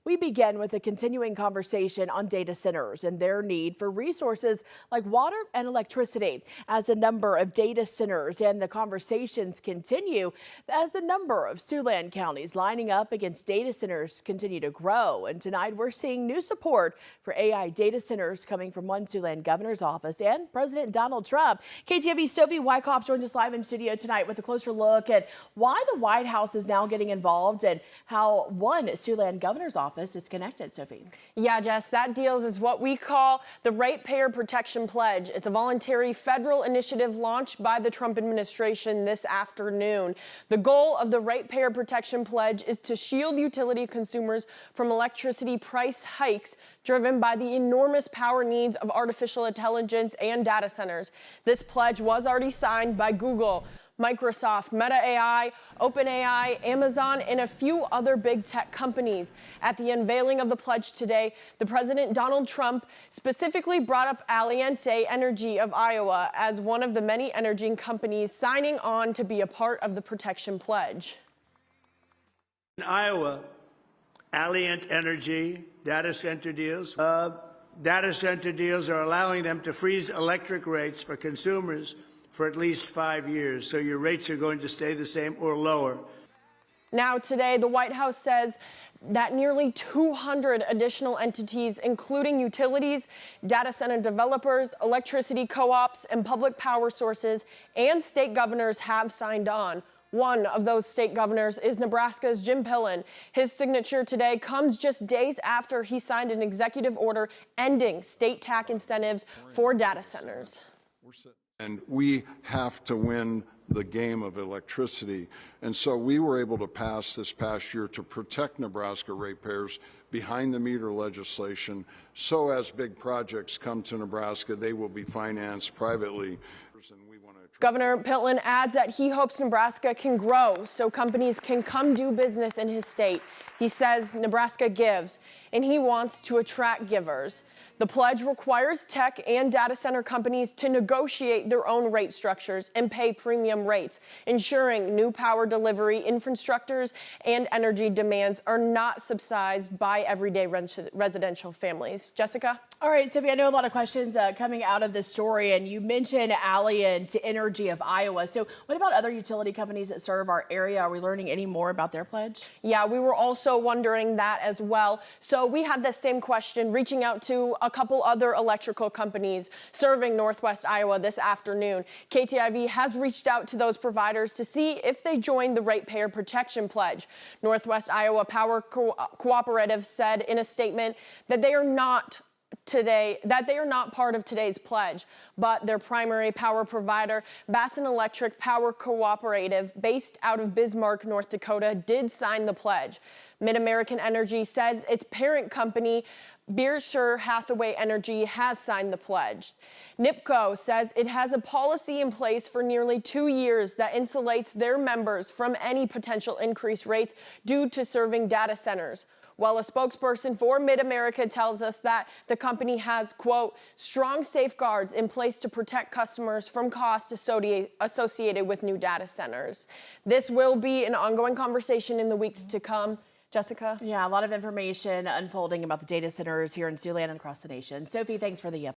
We begin with a continuing conversation on data centers and their need for resources like water and electricity. As the number of data centers and the conversations continue, as the number of Siouxland counties lining up against data centers continue to grow. And tonight we're seeing new support for AI data centers coming from one Siouxland governor's office and President Donald Trump. KTV's Sophie Wyckoff joins us live in studio tonight with a closer look at why the White House is now getting involved and how one Siouxland governor's office is connected. Sophie. Yeah, Jess, that deals is what we call the Ratepayer Protection Pledge. It's a voluntary federal initiative launched by the Trump administration this afternoon. The goal of the Ratepayer Protection Pledge is to shield utility consumers from electricity price hikes driven by the enormous power needs of artificial intelligence and data centers. This pledge was already signed by Google, Microsoft, Meta AI, OpenAI, Amazon, and a few other big tech companies. At the unveiling of the pledge today, the President Donald Trump specifically brought up Alliant Energy of Iowa as one of the many energy companies signing on to be a part of the protection pledge. In Iowa, Alliant Energy data center deals. Data center deals are allowing them to freeze electric rates for consumers for at least 5 years, so your rates are going to stay the same or lower. Now today, the White House says that nearly 200 additional entities, including utilities, data center developers, electricity co-ops, and public power sources, and state governors have signed on. One of those state governors is Nebraska's Jim Pillen. His signature today comes just days after he signed an executive order ending state tax incentives for data centers. And we have to win the game of electricity. And so we were able to pass this past year to protect Nebraska ratepayers behind the meter legislation. So as big projects come to Nebraska, they will be financed privately. Governor Pillen adds that he hopes Nebraska can grow so companies can come do business in his state. He says Nebraska gives, and he wants to attract givers. The pledge requires tech and data center companies to negotiate their own rate structures and pay premium rates, ensuring new power delivery infrastructures and energy demands are not subsidized by everyday residential families. Jessica? All right, Sophie, I know a lot of questions coming out of this story, and you mentioned Alliant Energy of Iowa. So what about other utility companies that serve our area? Are we learning any more about their pledge? Yeah, we were also wondering that as well. So we had the same question, reaching out to a couple other electrical companies serving Northwest Iowa this afternoon. KTIV has reached out to those providers to see if they join the Ratepayer Protection Pledge. Northwest Iowa Power Cooperative said in a statement that they are not part of today's pledge, but their primary power provider, Bassin Electric Power Cooperative, based out of Bismarck, North Dakota, did sign the pledge. MidAmerican Energy says its parent company, Berkshire Hathaway Energy, has signed the pledge. NIPCO says it has a policy in place for nearly 2 years that insulates their members from any potential increased rates due to serving data centers. While a spokesperson for MidAmerica tells us that the company has, quote, strong safeguards in place to protect customers from costs associated with new data centers. This will be an ongoing conversation in the weeks to come. Jessica? Yeah, a lot of information unfolding about the data centers here in Siouxland and across the nation. Sophie, thanks for the update.